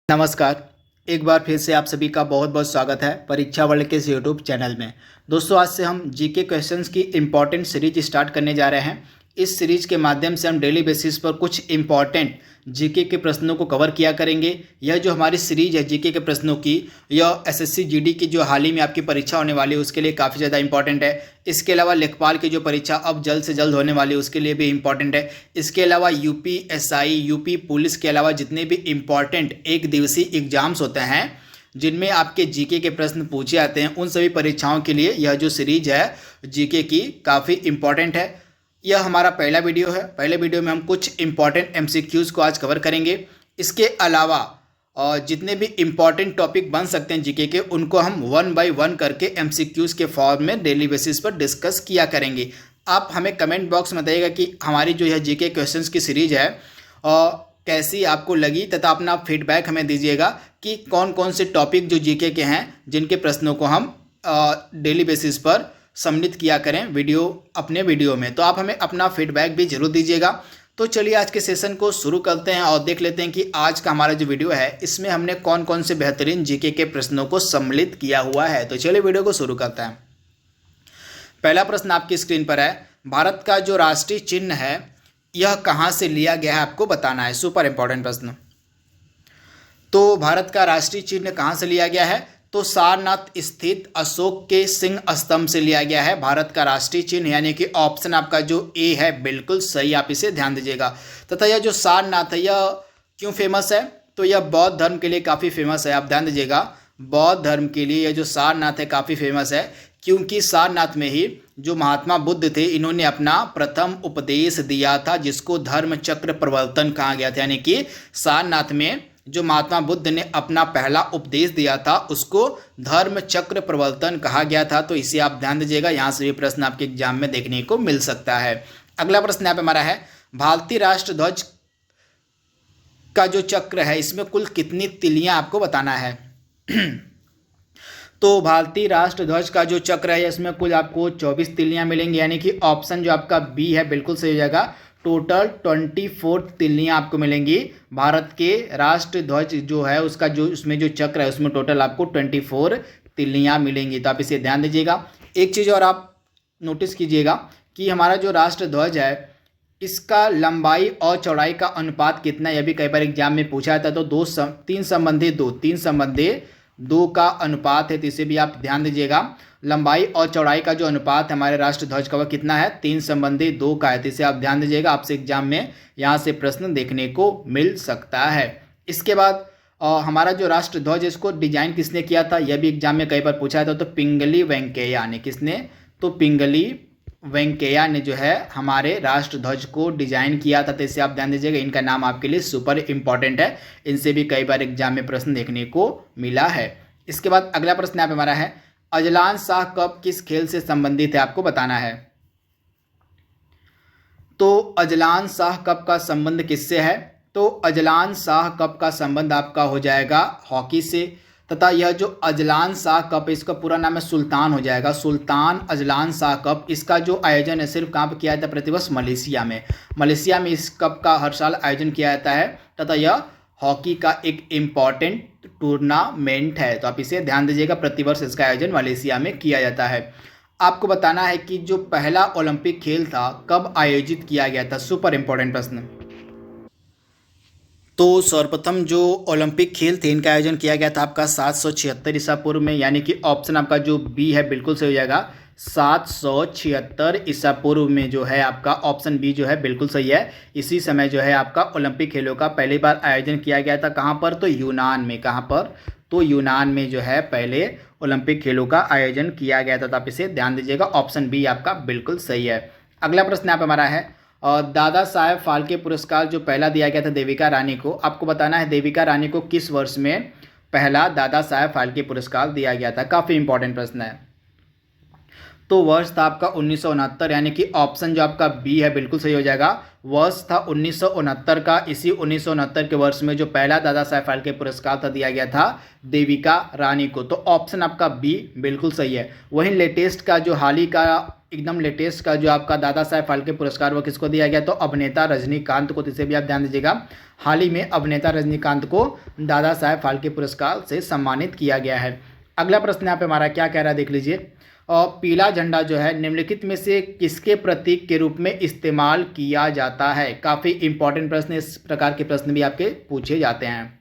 नमस्कार। एक बार फिर से आप सभी का बहुत बहुत स्वागत है परीक्षा वर्ल्ड के इस यूट्यूब चैनल में। दोस्तों, आज से हम जीके क्वेश्चंस की इम्पॉर्टेंट सीरीज स्टार्ट करने जा रहे हैं। इस सीरीज के माध्यम से हम डेली बेसिस पर कुछ इम्पॉर्टेंट जीके के प्रश्नों को कवर किया करेंगे। यह जो हमारी सीरीज है जीके के प्रश्नों की, यह एसएससी जीडी की जो हाल ही में आपकी परीक्षा होने वाली है उसके लिए काफ़ी ज़्यादा इंपॉर्टेंट है। इसके अलावा लेखपाल की जो परीक्षा अब जल्द से जल्द होने वाली है उसके लिए भी इंपॉर्टेंट है। इसके अलावा यूपीएसआई, यूपी पुलिस के अलावा जितने भी इम्पॉर्टेंट एक दिवसीय एग्जाम्स होते हैं जिनमें आपके जीके के प्रश्न पूछे जाते हैं, उन सभी परीक्षाओं के लिए यह जो सीरीज है जीके की काफ़ी इंपॉर्टेंट है। यह हमारा पहला वीडियो है। पहले वीडियो में हम कुछ इंपॉर्टेंट एमसीक्यूज़ को आज कवर करेंगे। इसके अलावा जितने भी इंपॉर्टेंट टॉपिक बन सकते हैं जीके के, उनको हम 1 बाय 1 करके एमसीक्यूज़ के फॉर्म में डेली बेसिस पर डिस्कस किया करेंगे। आप हमें कमेंट बॉक्स में बताइएगा कि हमारी जो यह जीके क्वेश्चंस की सीरीज है कैसी आपको लगी, तथा अपना फीडबैक हमें दीजिएगा कि कौन कौन से टॉपिक जो जीके के हैं जिनके प्रश्नों को हम डेली बेसिस पर सम्मिलित किया करें अपने वीडियो में। तो आप हमें अपना फीडबैक भी जरूर दीजिएगा। तो चलिए आज के सेशन को शुरू करते हैं और देख लेते हैं कि आज का हमारा जो वीडियो है इसमें हमने कौन कौन से बेहतरीन जीके के प्रश्नों को सम्मिलित किया हुआ है। तो चलिए वीडियो को शुरू करते हैं। पहला प्रश्न आपकी स्क्रीन पर है, भारत का जो राष्ट्रीय चिन्ह है यह कहाँ से लिया गया है आपको बताना है। सुपर इंपॉर्टेंट प्रश्न। तो भारत का राष्ट्रीय चिन्ह कहाँ से लिया गया है? तो सारनाथ स्थित अशोक के सिंह स्तंभ से लिया गया है भारत का राष्ट्रीय चिन्ह, यानी कि ऑप्शन आपका जो ए है बिल्कुल सही। आप इसे ध्यान दीजिएगा। तथा यह जो सारनाथ है यह क्यों फेमस है? तो यह बौद्ध धर्म के लिए काफ़ी फेमस है। आप ध्यान दीजिएगा, बौद्ध धर्म के लिए यह जो सारनाथ है काफ़ी फेमस है, क्योंकि सारनाथ में ही जो महात्मा बुद्ध थे इन्होंने अपना प्रथम उपदेश दिया था जिसको धर्म चक्र प्रवर्तन कहा गया था। यानी कि सारनाथ में जो महात्मा बुद्ध ने अपना पहला उपदेश दिया था उसको धर्म चक्र प्रवर्तन कहा गया था। तो इसे आप ध्यान दीजिएगा, यहाँ से भी प्रश्न आपके एग्जाम में देखने को मिल सकता है। अगला प्रश्न यहाँ पे हमारा है, भारतीय राष्ट्र ध्वज का जो चक्र है इसमें कुल कितनी तिलियां आपको बताना है। तो भारतीय राष्ट्र ध्वज का जो चक्र है इसमें कुल आपको 24 तिलियां मिलेंगी, यानी कि ऑप्शन जो आपका बी है बिल्कुल सही हो जाएगा। टोटल 24 तिलियां आपको मिलेंगी। भारत के राष्ट्र ध्वज जो है उसका जो उसमें जो चक्र है उसमें टोटल आपको 24 तिलियां मिलेंगी। तो आप इसे ध्यान दीजिएगा। एक चीज़ और आप नोटिस कीजिएगा कि हमारा जो राष्ट्र ध्वज है इसका लंबाई और चौड़ाई का अनुपात कितना है, यह भी कई बार एग्जाम में पूछा जाता है। तो 3 संबंधी 2 का अनुपात है, तो इसे भी आप ध्यान दीजिएगा। लंबाई और चौड़ाई का जो अनुपात है हमारे राष्ट्र ध्वज का वह कितना है? 3 संबंधी 2 का है। तो इसे आप ध्यान दीजिएगा, आपसे एग्जाम में यहाँ से प्रश्न देखने को मिल सकता है। इसके बाद हमारा जो राष्ट्र ध्वज इसको डिजाइन किसने किया था, यह भी एग्जाम में कई बार पूछा था। तो पिंगली वेंकैया ने। किसने? तो पिंगली वेंकैया ने जो है हमारे राष्ट्र ध्वज को डिजाइन किया था। तो इसे आप ध्यान दीजिएगा, इनका नाम आपके लिए सुपर इंपॉर्टेंट है। इनसे भी कई बार एग्जाम में प्रश्न देखने को मिला है। इसके बाद अगला प्रश्न यहाँ पे हमारा है, अजलान शाह कप किस खेल से संबंधित है आपको बताना है। तो अजलान शाह कप का संबंध किससे है? तो अजलान शाह कप का संबंध आपका हो जाएगा हॉकी से। तथा यह जो अजलान शाह कप इसका पूरा नाम है सुल्तान हो जाएगा, सुल्तान अजलान शाह कप। इसका जो आयोजन है सिर्फ कहाँ पर किया जाता है? प्रतिवर्ष मलेशिया में। मलेशिया में इस कप का हर साल आयोजन किया जाता है। तथा यह हॉकी का एक इम्पॉर्टेंट टूर्नामेंट है। तो आप इसे ध्यान दीजिएगा, प्रतिवर्ष इसका आयोजन मलेशिया में किया जाता है। आपको बताना है कि जो पहला ओलंपिक खेल था कब आयोजित किया गया था। सुपर इंपॉर्टेंट प्रश्न। तो सर्वप्रथम जो ओलंपिक खेल थे इनका आयोजन किया गया था आपका 776 ईसा पूर्व में, यानी कि ऑप्शन आपका जो बी है बिल्कुल सही हो जाएगा। 776 ईसा पूर्व में जो है आपका ऑप्शन बी जो है बिल्कुल सही है। इसी समय जो है आपका ओलंपिक खेलों का पहली बार आयोजन किया गया था। कहाँ पर? तो यूनान में। कहाँ पर? तो यूनान में जो है पहले ओलंपिक खेलों का आयोजन किया गया था। तो आप इसे ध्यान दीजिएगा, ऑप्शन बी आपका बिल्कुल सही है। अगला प्रश्न यहाँ पे हमारा है, दादा साहेब फाल्के पुरस्कार जो पहला दिया गया था देविका रानी को, आपको बताना है देविका रानी को किस वर्ष में पहला दादा साहेब फाल्के पुरस्कार दिया गया था। काफ़ी इंपॉर्टेंट प्रश्न है। तो वर्ष था आपका 1969, यानी कि ऑप्शन जो आपका बी है बिल्कुल सही हो जाएगा। वर्ष था 1969 का। इसी 1969 के वर्ष में जो पहला दादा साहेब फाल्के पुरस्कार था दिया गया था देविका रानी को। तो ऑप्शन आपका बी बिल्कुल सही है। वहीं लेटेस्ट का जो हाल ही का एकदम लेटेस्ट का जो आपका दादा साहेब फाल्के पुरस्कार वो किसको दिया गया, तो अभिनेता रजनीकांत को। तो इसे भी आप ध्यान दीजिएगा, हाल ही में अभिनेता रजनीकांत को दादा साहेब फाल्के पुरस्कार से सम्मानित किया गया है। अगला प्रश्न यहाँ पे हमारा क्या कह रहा है देख लीजिए। और पीला झंडा जो है निम्नलिखित में से किसके प्रतीक के रूप में इस्तेमाल किया जाता है। काफ़ी इंपॉर्टेंट प्रश्न, इस प्रकार के प्रश्न भी आपके पूछे जाते हैं।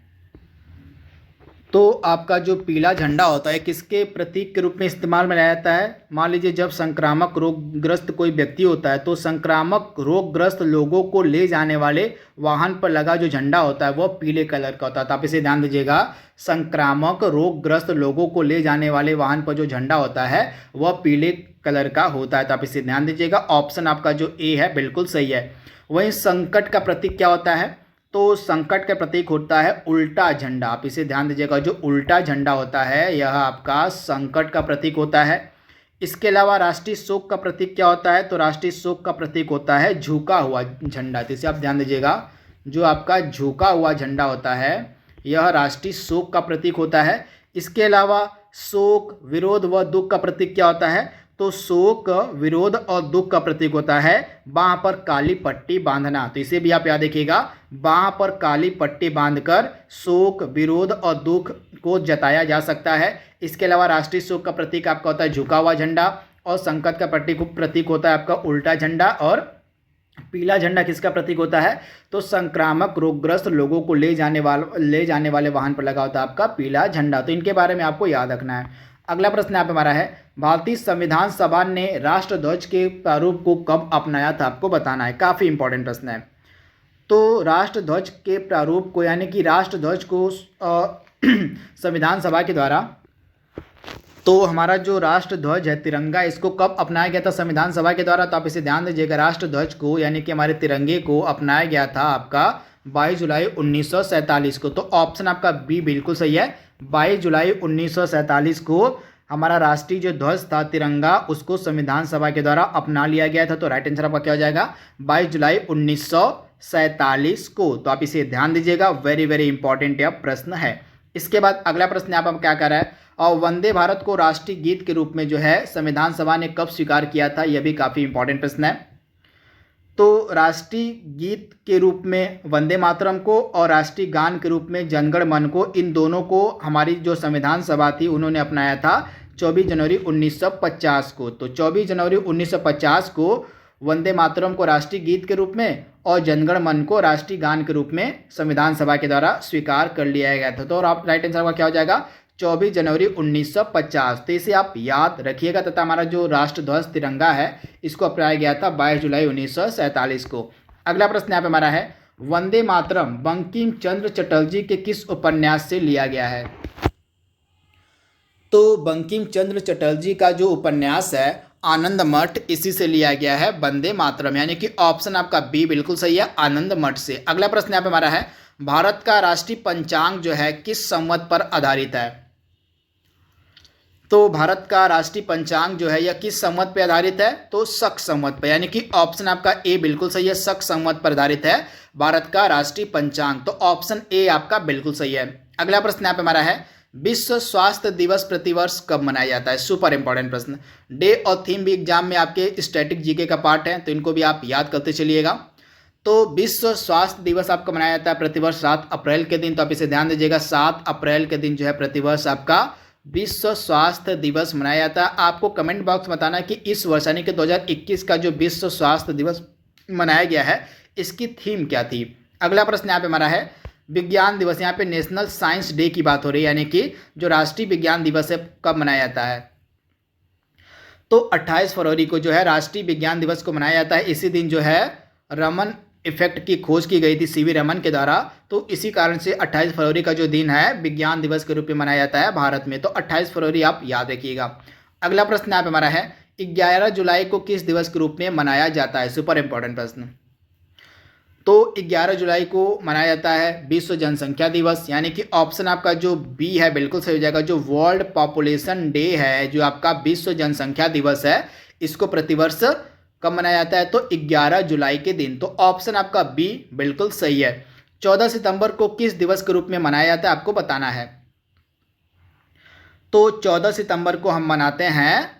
तो आपका जो पीला झंडा होता है किसके प्रतीक के रूप में इस्तेमाल में लाया जाता है। मान लीजिए जब संक्रामक रोगग्रस्त कोई व्यक्ति होता है तो संक्रामक रोगग्रस्त लोगों को ले जाने वाले वाहन पर लगा जो झंडा होता है वह पीले कलर का होता है। तो आप इसे ध्यान दीजिएगा, संक्रामक रोगग्रस्त लोगों को ले जाने वाले वाहन पर जो झंडा होता है वह पीले कलर का होता है। तो आप इसे ध्यान दीजिएगा, ऑप्शन आपका जो ए है बिल्कुल सही है। वहीं संकट का प्रतीक क्या होता है, तो संकट का प्रतीक होता है उल्टा झंडा। आप इसे ध्यान दीजिएगा, जो उल्टा झंडा होता है यह आपका संकट का प्रतीक होता है। इसके अलावा राष्ट्रीय शोक का प्रतीक क्या होता है, तो राष्ट्रीय शोक का प्रतीक होता है झुका हुआ झंडा। तो इसे आप ध्यान दीजिएगा, जो आपका झुका हुआ झंडा होता है यह राष्ट्रीय शोक का प्रतीक होता है। इसके अलावा शोक, विरोध व दुख का प्रतीक क्या होता है, तो शोक, विरोध और दुख का प्रतीक होता है बाँह पर काली पट्टी बांधना। तो इसे भी आप याद रखिएगा, बाँह पर काली पट्टी बांधकर शोक, विरोध और दुख को जताया जा सकता है। इसके अलावा राष्ट्रीय शोक का प्रतीक आपका होता है झुका हुआ झंडा, और संकट का प्रतीक होता है आपका उल्टा झंडा, और पीला झंडा किसका प्रतीक होता है, तो संक्रामक रोगग्रस्त लोगों को ले जाने वाले वाहन पर लगा होता है आपका पीला झंडा। तो इनके बारे में आपको याद रखना है। अगला प्रश्न यहाँ पे हमारा है, भारतीय संविधान सभा ने राष्ट्रध्वज के प्रारूप को कब अपनाया था, आपको बताना है। काफ़ी इंपॉर्टेंट प्रश्न है। तो राष्ट्रध्वज के प्रारूप को यानी कि राष्ट्रध्वज को संविधान सभा के द्वारा, तो हमारा जो राष्ट्रध्वज है तिरंगा, इसको कब अपनाया गया था संविधान सभा के द्वारा, तो आप इसे ध्यान दीजिएगा। राष्ट्रध्वज को यानी कि हमारे तिरंगे को अपनाया गया था आपका 22 जुलाई 1947 को। तो ऑप्शन आपका बी बिल्कुल सही है। 22 जुलाई 1947 को हमारा राष्ट्रीय जो ध्वज था तिरंगा उसको संविधान सभा के द्वारा अपना लिया गया था। तो राइट आंसर आपका क्या हो जाएगा, 22 जुलाई 1947 को। तो आप इसे ध्यान दीजिएगा, वेरी वेरी इंपॉर्टेंट यह प्रश्न है। इसके बाद अगला प्रश्न यहाँ पर क्या कर रहा है, और वंदे भारत को राष्ट्रीय गीत के रूप में जो है संविधान सभा ने कब स्वीकार किया था, यह भी काफ़ी इंपॉर्टेंट प्रश्न है। तो राष्ट्रीय गीत के रूप में वंदे मातरम को और राष्ट्रीय गान के रूप में जनगण मन को, इन दोनों को हमारी जो संविधान सभा थी उन्होंने अपनाया था 24 जनवरी 1950 को। तो 24 जनवरी 1950 को वंदे मातरम को राष्ट्रीय गीत के रूप में और जनगण मन को राष्ट्रीय गान के रूप में संविधान सभा के द्वारा स्वीकार कर लिया गया था। तो आप राइट आंसर का क्या हो जाएगा, 24 जनवरी 1950। तो इसे आप याद रखिएगा। तथा हमारा जो राष्ट्रध्वज तिरंगा है इसको अपनाया गया था 22 जुलाई 1947 को। अगला प्रश्न यहाँ पे हमारा है, वंदे मातरम बंकिम चंद्र चटर्जी के किस उपन्यास से लिया गया है। तो बंकिम चंद्र चटर्जी का जो उपन्यास है आनंद मठ, इसी से लिया गया है वंदे मातरम, यानी कि ऑप्शन आपका बी बिल्कुल सही है, आनंद मठ से। अगला प्रश्न यहाँ पे हमारा है, भारत का राष्ट्रीय पंचांग जो है किस संवत पर आधारित है। तो भारत का राष्ट्रीय पंचांग जो है यह किस संवत पर आधारित है, तो शक संवत पर, यानी कि ऑप्शन आपका ए बिल्कुल सही है, शक संवत पर आधारित है भारत का राष्ट्रीय पंचांग। तो ऑप्शन ए आपका बिल्कुल सही है। अगला प्रश्न यहाँ पे हमारा है, विश्व स्वास्थ्य दिवस प्रतिवर्ष कब मनाया जाता है। सुपर इंपॉर्टेंट प्रश्न, डे और थीम भी एग्जाम में आपके स्टैटिक जीके का पार्ट है, तो इनको भी आप याद करते चलिएगा। तो विश्व स्वास्थ्य दिवस आपका मनाया जाता है प्रतिवर्ष 7 अप्रैल के दिन। तो आप इसे ध्यान दीजिएगा, 7 अप्रैल के दिन जो है प्रतिवर्ष आपका विश्व स्वास्थ्य दिवस मनाया जाता है। आपको कमेंट बॉक्स में बताना कि इस वर्ष यानी कि 2021 का जो विश्व स्वास्थ्य दिवस मनाया गया है इसकी थीम क्या थी। अगला प्रश्न यहाँ पे हमारा है, विज्ञान दिवस, यहाँ पे नेशनल साइंस डे की बात हो रही है, यानी कि जो राष्ट्रीय विज्ञान दिवस है कब मनाया जाता है। तो 28 फरवरी को जो है राष्ट्रीय विज्ञान दिवस को मनाया जाता है। इसी दिन जो है रमन इफेक्ट की खोज की गई थी सीवी रमन के द्वारा। तो इसी कारण से 28 फरवरी का जो दिन है विज्ञान दिवस के रूप में मनाया जाता है भारत में। तो 28 फरवरी आप याद रखिएगा। अगला प्रश्न यहाँ पे हमारा है, 11 जुलाई को किस दिवस के रूप में मनाया जाता है। सुपर इंपॉर्टेंट प्रश्न। तो 11 जुलाई को मनाया जाता है विश्व जनसंख्या दिवस, यानी कि ऑप्शन आपका जो बी है बिल्कुल सही हो जाएगा। जो वर्ल्ड पॉपुलेशन डे है, जो आपका विश्व जनसंख्या दिवस है, इसको प्रतिवर्ष कब मनाया जाता है? तो 11 जुलाई के दिन। तो ऑप्शन आपका बी बिल्कुल सही है। 14 सितंबर को किस दिवस के रूप में मनाया जाता है आपको बताना है। तो 14 सितंबर को हम मनाते हैं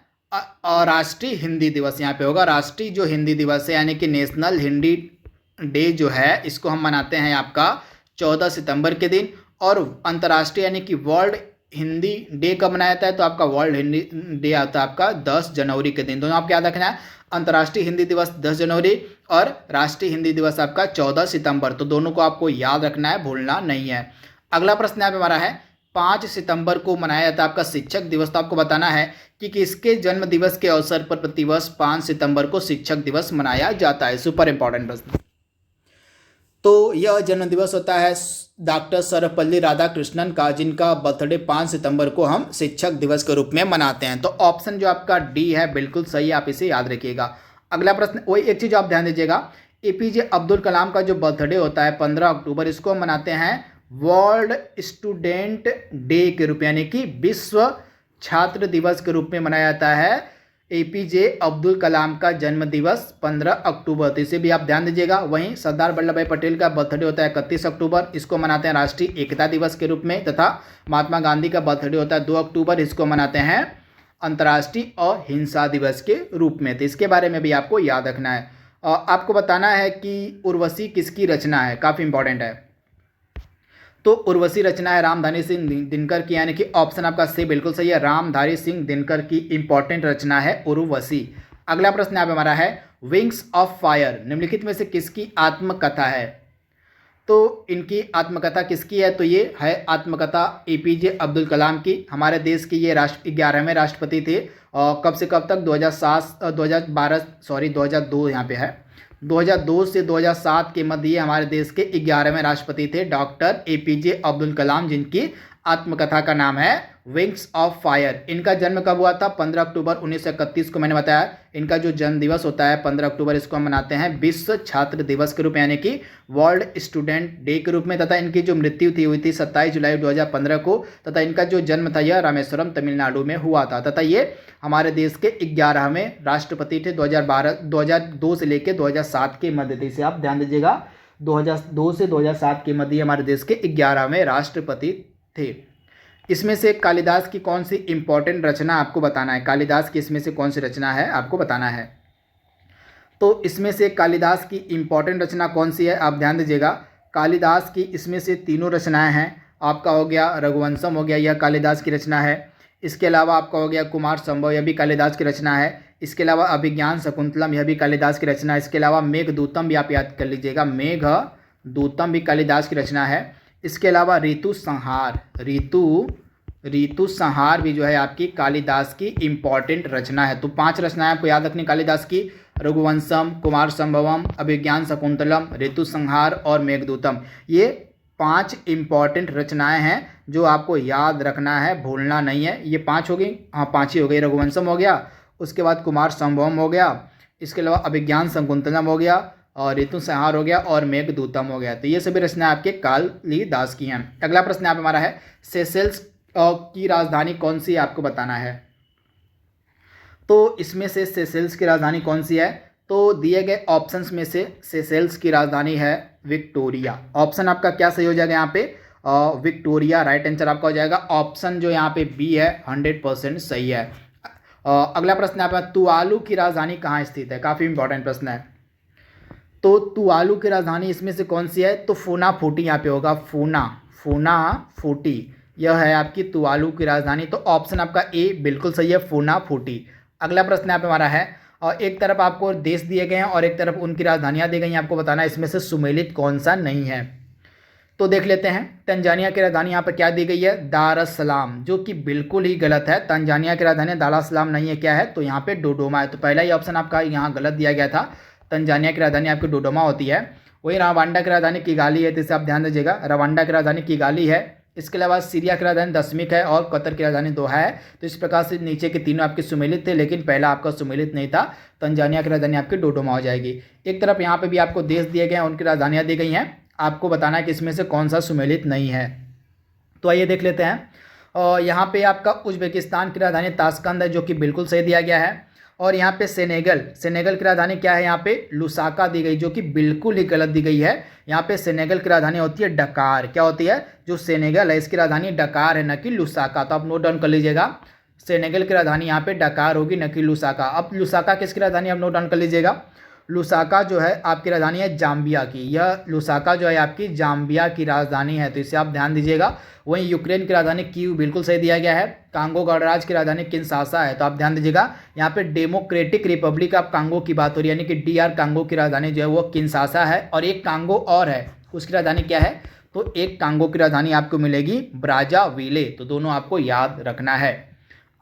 राष्ट्रीय हिंदी दिवस। यहाँ पे होगा राष्ट्रीय जो हिंदी दिवस है, यानी कि नेशनल हिंदी डे जो है, इसको हम मनाते हैं आपका 14 सितंबर के दिन। और अंतर्राष्ट्रीय यानी कि वर्ल्ड हिंदी डे कब मनाया जाता है? तो आपका वर्ल्ड हिंदी डे आता है आपका 10 जनवरी के दिन। दोनों आपको याद रखना है, अंतर्राष्ट्रीय हिंदी दिवस 10 जनवरी और राष्ट्रीय हिंदी दिवस आपका 14 सितंबर। तो दोनों को आपको याद रखना है, भूलना नहीं है। अगला प्रश्न यहाँ पे हमारा है 5 सितंबर को मनाया जाता है आपका शिक्षक दिवस। तो आपको बताना है कि किसके जन्म दिवस के अवसर पर प्रतिवर्ष 5 सितंबर को शिक्षक दिवस मनाया जाता है। सुपर इंपॉर्टेंट प्रश्न। तो यह जन्म दिवस होता है डॉक्टर सर्वपल्ली राधाकृष्णन का, जिनका बर्थडे 5 सितंबर को हम शिक्षक दिवस के रूप में मनाते हैं। तो ऑप्शन जो आपका डी है बिल्कुल सही, आप इसे याद रखिएगा। अगला प्रश्न, वही एक चीज़ आप ध्यान दीजिएगा, एपीजे अब्दुल कलाम का जो बर्थडे होता है 15 अक्टूबर, इसको हम मनाते हैं वर्ल्ड स्टूडेंट डे के रूप, यानी कि विश्व छात्र दिवस के रूप में मनाया जाता है एपीजे अब्दुल कलाम का जन्म दिवस 15 अक्टूबर। तो इसे भी आप ध्यान दीजिएगा। वहीं सरदार वल्लभ भाई पटेल का बर्थडे होता है 31 अक्टूबर, इसको मनाते हैं राष्ट्रीय एकता दिवस के रूप में। तथा महात्मा गांधी का बर्थडे होता है 2 अक्टूबर, इसको मनाते हैं अंतर्राष्ट्रीय अहिंसा दिवस के रूप में। तो इसके बारे में भी आपको याद रखना है। आपको बताना है कि उर्वशी किसकी रचना है, काफ़ी इंपॉर्टेंट है। तो उर्वशी रचना है रामधारी सिंह दिनकर की, यानी कि ऑप्शन आपका सी बिल्कुल सही है, रामधारी सिंह दिनकर की इंपॉर्टेंट रचना है उर्वशी। अगला प्रश्न यहाँ पे हमारा है विंग्स ऑफ फायर निम्नलिखित में से किसकी आत्मकथा है? तो इनकी आत्मकथा किसकी है? तो ये है आत्मकथा एपीजे अब्दुल कलाम की। हमारे देश के ये 11वें राष्ट्रपति थे। और कब से कब तक? 2002 यहाँ पे है, 2002 से 2007 के मध्य ये हमारे देश के 11वें राष्ट्रपति थे डॉक्टर एपीजे अब्दुल कलाम, जिनकी आत्मकथा का नाम है विंग्स ऑफ फायर। इनका जन्म कब हुआ था? 15 अक्टूबर 1931 को मैंने बताया। इनका जो जन्म दिवस होता है 15 अक्टूबर, इसको हम मनाते हैं विश्व छात्र दिवस के रूप में, यानी कि वर्ल्ड स्टूडेंट डे के रूप में। तथा इनकी जो मृत्यु हुई थी 27 जुलाई 2015 को। तथा इनका जो जन्म था यह रामेश्वरम तमिलनाडु में हुआ था। तथा ये हमारे देश के 11वें राष्ट्रपति थे 2002 से लेकर 2007 के मध्य। इसे आप ध्यान दीजिएगा, 2002 से 2007 के मध्य हमारे देश के 11वें राष्ट्रपति थे। इसमें से कालिदास की कौन सी इंपॉर्टेंट रचना आपको बताना है? कालिदास की इसमें से कौन सी रचना है आपको बताना है। तो इसमें से कालिदास की इंपॉर्टेंट रचना कौन सी है आप ध्यान दीजिएगा। कालिदास की इसमें से तीनों रचनाएं हैं। आपका हो गया रघुवंशम हो गया, यह कालिदास की रचना है। इसके अलावा आपका हो गया कुमार संभव, यह भी कालिदास की रचना है। इसके अलावा अभिज्ञान शकुंतलम, यह भी कालिदास की रचना है। इसके अलावा मेघदूतम भी आप याद कर लीजिएगा, मेघदूतम भी कालिदास की रचना है। इसके अलावा ऋतु संहार भी जो है आपकी कालिदास की इंपॉर्टेंट रचना है। तो 5 रचनाएं आपको याद रखनी कालिदास की, रघुवंशम, कुमार संभवम, अभिज्ञान शकुंतलम, ऋतु संहार और मेघदूतम। ये 5 इंपॉर्टेंट रचनाएं हैं जो आपको याद रखना है, भूलना नहीं है। ये 5 हो गई, हाँ 5 ही हो गई। रघुवंशम हो गया, उसके बाद कुमार संभवम हो गया, इसके अलावा अभिज्ञान शकुंतलम हो गया और ऋतु संहार हो गया और मेघदूतम हो गया। तो ये सभी रचनाएं आपके कालिदास की हैं। अगला प्रश्न यहाँ पे हमारा है सेशेल्स की राजधानी कौन सी है आपको बताना है। तो इसमें से सेशेल्स की राजधानी कौन सी है? तो दिए गए ऑप्शंस में से सेशेल्स की राजधानी है विक्टोरिया। ऑप्शन आपका क्या सही हो जाएगा यहाँ पे? विक्टोरिया राइट आंसर आपका हो जाएगा। ऑप्शन जो यहाँ पे बी है 100% सही है। अगला प्रश्न यहाँ पर तुवालू की राजधानी कहाँ स्थित है? काफ़ी इंपॉर्टेंट प्रश्न है। तो तुवालू की राजधानी इसमें से कौन सी है? तो फूनाफूटी यहाँ पे होगा, फूनाफूटी यह है आपकी तुवालू की राजधानी। तो ऑप्शन आपका ए बिल्कुल सही है, फूनाफूटी। अगला प्रश्न यहाँ पे हमारा है और एक तरफ आपको देश दिए गए हैं और एक तरफ उनकी राजधानियाँ दी गई हैं। आपको बताना है इसमें से सुमेलित कौन सा नहीं है। तो देख लेते हैं। तंजानिया की राजधानी यहाँ पर क्या दी गई है? दार एस सलाम, जो कि बिल्कुल ही गलत है। तंजानिया की राजधानी दार एस सलाम नहीं है, क्या है? तो यहाँ पे डोडोमा है। तो पहला ही ऑप्शन आपका यहाँ गलत दिया गया था। तंजानिया की राजधानी आपकी डोडोमा होती है। वही रवांडा की राजधानी किगाली है, तो इसे आप ध्यान दीजिएगा, रवांडा की राजधानी किगाली है। इसके अलावा सीरिया की राजधानी दशमिक है और कतर की राजधानी दोहा है। तो इस प्रकार से नीचे के तीनों आपके सुमेलित थे, लेकिन पहला आपका सुमेलित नहीं था। तंजानिया की राजधानी आपकी डोडोमा हो जाएगी। एक तरफ यहाँ पे भी आपको देश दिए गए हैं, उनकी राजधानियाँ दी गई हैं। आपको बताना है कि इसमें से कौन सा सुमेलित नहीं है। तो आइए देख लेते हैं। और यहाँ पे आपका उज्बेकिस्तान की राजधानी ताशकंद है, जो कि बिल्कुल सही दिया गया है। और यहाँ पे सेनेगल की राजधानी क्या है, यहाँ पे लुसाका दी गई, जो कि बिल्कुल ही गलत दी गई है। यहाँ पे सेनेगल की राजधानी होती है डकार। क्या होती है, जो सेनेगल है इसकी राजधानी डकार है, न कि लुसाका। तो आप नोट डाउन कर लीजिएगा, सेनेगल की राजधानी यहाँ पे डकार होगी, न कि लुसाका। अब लुसाका किसकी राजधानी आप नोट डाउन कर लीजिएगा, लुसाका जो है आपकी राजधानी है जाम्बिया की। यह लुसाका जो है आपकी जाम्बिया की राजधानी है, तो इसे आप ध्यान दीजिएगा। वहीं यूक्रेन की राजधानी कीव बिल्कुल सही दिया गया है। कांगो गणराज्य की राजधानी किंशासा है, तो आप ध्यान दीजिएगा। यहाँ पे डेमोक्रेटिक रिपब्लिक ऑफ कांगो की बात हो रही है, यानी कि DR कांगो की राजधानी जो है वो किंशासा है। और एक कांगो और है, उसकी राजधानी क्या है, तो एक कांगो की राजधानी आपको मिलेगी ब्राज़ाविले। तो दोनों आपको याद रखना है।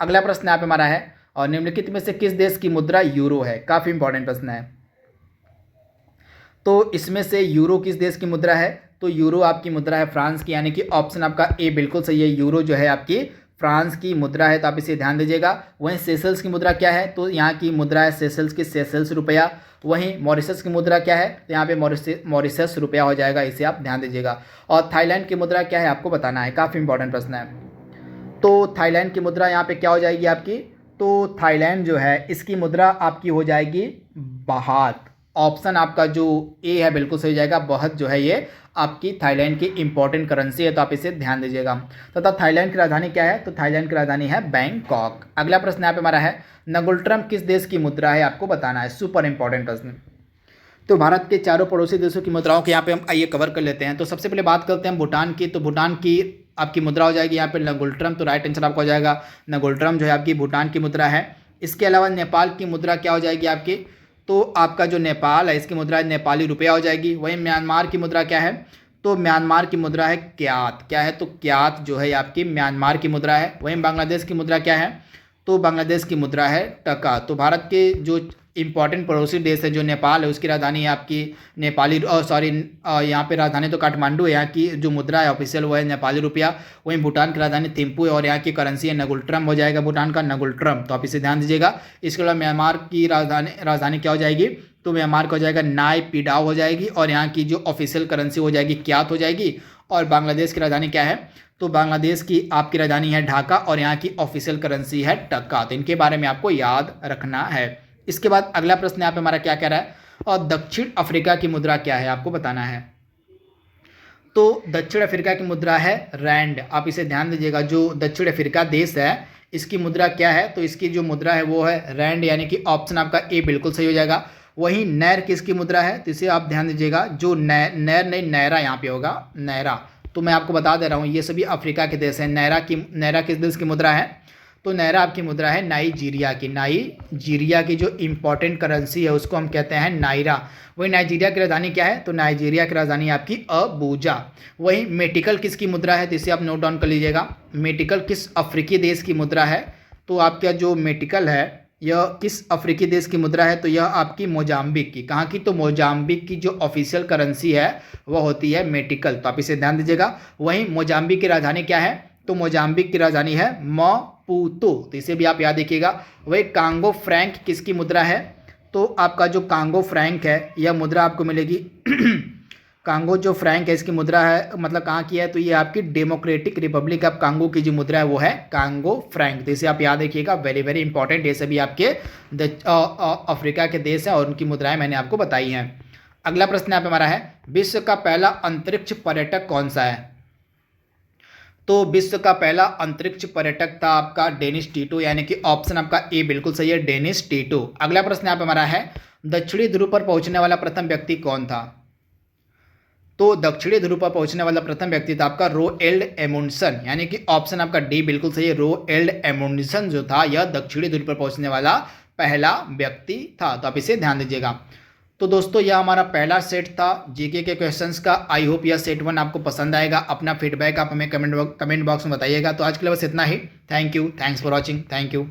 अगला प्रश्न यहाँ पे हमारा है, और निम्नलिखित में से किस देश की मुद्रा यूरो है। काफ़ी इंपॉर्टेंट प्रश्न है। तो इसमें से यूरो किस देश की मुद्रा है, तो यूरो आपकी मुद्रा है फ्रांस की, यानी कि ऑप्शन आपका ए बिल्कुल सही है। यूरो जो है आपकी फ्रांस की मुद्रा है, तो आप इसे ध्यान दीजिएगा। वहीं सेशल्स की मुद्रा क्या है, तो यहाँ की मुद्रा है सेशल्स की सेशल्स रुपया। वहीं मॉरिशस की मुद्रा क्या है, तो यहाँ पे मॉरिशस रुपया हो जाएगा, इसे आप ध्यान दीजिएगा। और थाईलैंड की मुद्रा क्या है आपको बताना है, काफ़ी इंपॉर्टेंट प्रश्न है। तो थाईलैंड की मुद्रा यहाँ पे क्या हो जाएगी आपकी, तो थाईलैंड जो है इसकी मुद्रा आपकी हो जाएगी बाहत। ऑप्शन आपका जो ए है बिल्कुल सही हो जाएगा। बहुत जो है ये आपकी थाईलैंड की इंपॉर्टेंट करेंसी है, तो आप इसे ध्यान दीजिएगा। तथा थाईलैंड की राजधानी क्या है, तो थाईलैंड की राजधानी है बैंकॉक। अगला प्रश्न यहाँ पे हमारा है, नगुल्ट्रम किस देश की मुद्रा है आपको बताना है। सुपर इंपॉर्टेंट प्रश्न। तो भारत के चारों पड़ोसी देशों की मुद्राओं के यहाँ पे हम आइए कवर कर लेते हैं। तो सबसे पहले बात करते हैं भूटान की। तो भूटान की आपकी मुद्रा हो जाएगी यहाँ पे नगुल्ट्रम। तो राइट आंसर आपका हो जाएगा नगुल्ट्रम जो है आपकी भूटान की मुद्रा है। इसके अलावा नेपाल की मुद्रा क्या हो जाएगी आपकी, तो आपका जो नेपाल है इसकी मुद्रा नेपाली रुपया हो जाएगी। वहीं म्यांमार की मुद्रा क्या है, तो म्यांमार की मुद्रा है क्यात। क्या है, तो क्यात जो है आपकी म्यांमार की मुद्रा है। वहीं बांग्लादेश की मुद्रा क्या है, तो बांग्लादेश की मुद्रा है टका। तो भारत के जो इंपॉर्टेंट पड़ोसी देश है जो नेपाल है, उसकी राजधानी है आपकी नेपाली यहाँ पे राजधानी तो काठमांडू है। यहाँ की जो मुद्रा है ऑफिशियल वो है नेपाली रुपया। वहीं भूटान की राजधानी थिम्पू है और यहाँ की करेंसी है नगुल्ट्रम हो जाएगा, भूटान का नगुल्ट्रम। तो आप इसे ध्यान दीजिएगा। इसके अलावा म्यांमार की राजधानी क्या हो जाएगी, तो म्यांमार का हो जाएगा नाई पिडाव हो जाएगी। और यहाँ की जो ऑफिशियल करेंसी हो जाएगी क्यात हो जाएगी। और बांग्लादेश की राजधानी क्या है, तो बांग्लादेश की आपकी राजधानी है ढाका और यहाँ की ऑफिशियल करेंसी है टका। तो इनके बारे में आपको याद रखना है। इसके बाद अगला प्रश्न यहाँ पे हमारा क्या कह रहा है, और दक्षिण अफ्रीका की मुद्रा क्या है आपको बताना है। तो दक्षिण अफ्रीका की मुद्रा है रैंड। आप इसे ध्यान दीजिएगा। जो दक्षिण अफ्रीका देश है इसकी मुद्रा क्या है, तो इसकी जो मुद्रा है वो है रैंड, यानी कि ऑप्शन आपका ए बिल्कुल सही हो जाएगा। वहीं नैर किसकी मुद्रा है, तो इसे आप ध्यान दीजिएगा। जो नैर नहीं नैरा यहाँ पे होगा, नैरा। तो मैं आपको बता दे रहा हूँ ये सभी अफ्रीका के देश हैं। नैरा किस देश की मुद्रा है, तो नैरा आपकी मुद्रा है नाइजीरिया की। नाइजीरिया की जो इंपॉर्टेंट करेंसी है उसको हम कहते हैं नायरा। वही नाइजीरिया की राजधानी क्या है, तो नाइजीरिया की राजधानी आपकी अबूजा। वही मेटिकल किसकी मुद्रा है, तो इसे आप नोट डाउन कर लीजिएगा। मेटिकल किस अफ्रीकी देश की मुद्रा है, तो आपका जो मेटिकल है यह किस अफ्रीकी देश की मुद्रा है, तो यह आपकी मोजाम्बिक की। कहाँ की, तो मोजाम्बिक की जो ऑफिशियल करेंसी है वह होती है मेटिकल। तो आप इसे ध्यान दीजिएगा। वहीं मोजाम्बिक की राजधानी क्या है, तो मोजाम्बिक की राजधानी है मपूतो। तो इसे भी आप याद रखिएगा। वही कांगो फ्रैंक किसकी मुद्रा है, तो आपका जो कांगो फ्रैंक है यह मुद्रा आपको मिलेगी कांगो जो फ्रैंक है इसकी मुद्रा है मतलब कहाँ की है, तो ये आपकी डेमोक्रेटिक रिपब्लिक ऑफ कांगो की जो मुद्रा है वो है कांगो फ्रैंक। तो इसे आप याद रखिएगा, वेरी वेरी इंपॉर्टेंट। ये सभी आपके अफ्रीका के देश हैं और उनकी मुद्राएं मैंने आपको बताई हैं। अगला प्रश्न यहाँ पे हमारा है, विश्व का पहला अंतरिक्ष पर्यटक कौन सा है। तो विश्व का पहला अंतरिक्ष पर्यटक था आपका डेनिस टीटो, यानी कि ऑप्शन आपका ए बिल्कुल सही है, डेनिस टीटो। अगला प्रश्न यहाँ पे हमारा है, दक्षिणी ध्रुव पर पहुंचने वाला प्रथम व्यक्ति कौन था। तो दक्षिणी ध्रुव पर पहुंचने वाला प्रथम व्यक्ति था आपका रोएल्ड एमुंडसन, यानी कि ऑप्शन आपका डी बिल्कुल सही है। रोएल्ड एमुंडसन जो था यह दक्षिणी ध्रुव पर पहुंचने वाला पहला व्यक्ति था। तो आप इसे ध्यान दीजिएगा। तो दोस्तों यह हमारा पहला सेट था जीके के क्वेश्चंस का। आई होप यह सेट 1 आपको पसंद आएगा। अपना फीडबैक आप हमें कमेंट बॉक्स में बताइएगा। तो आज के लिए बस इतना ही। Thank you, thanks for watching, thank you.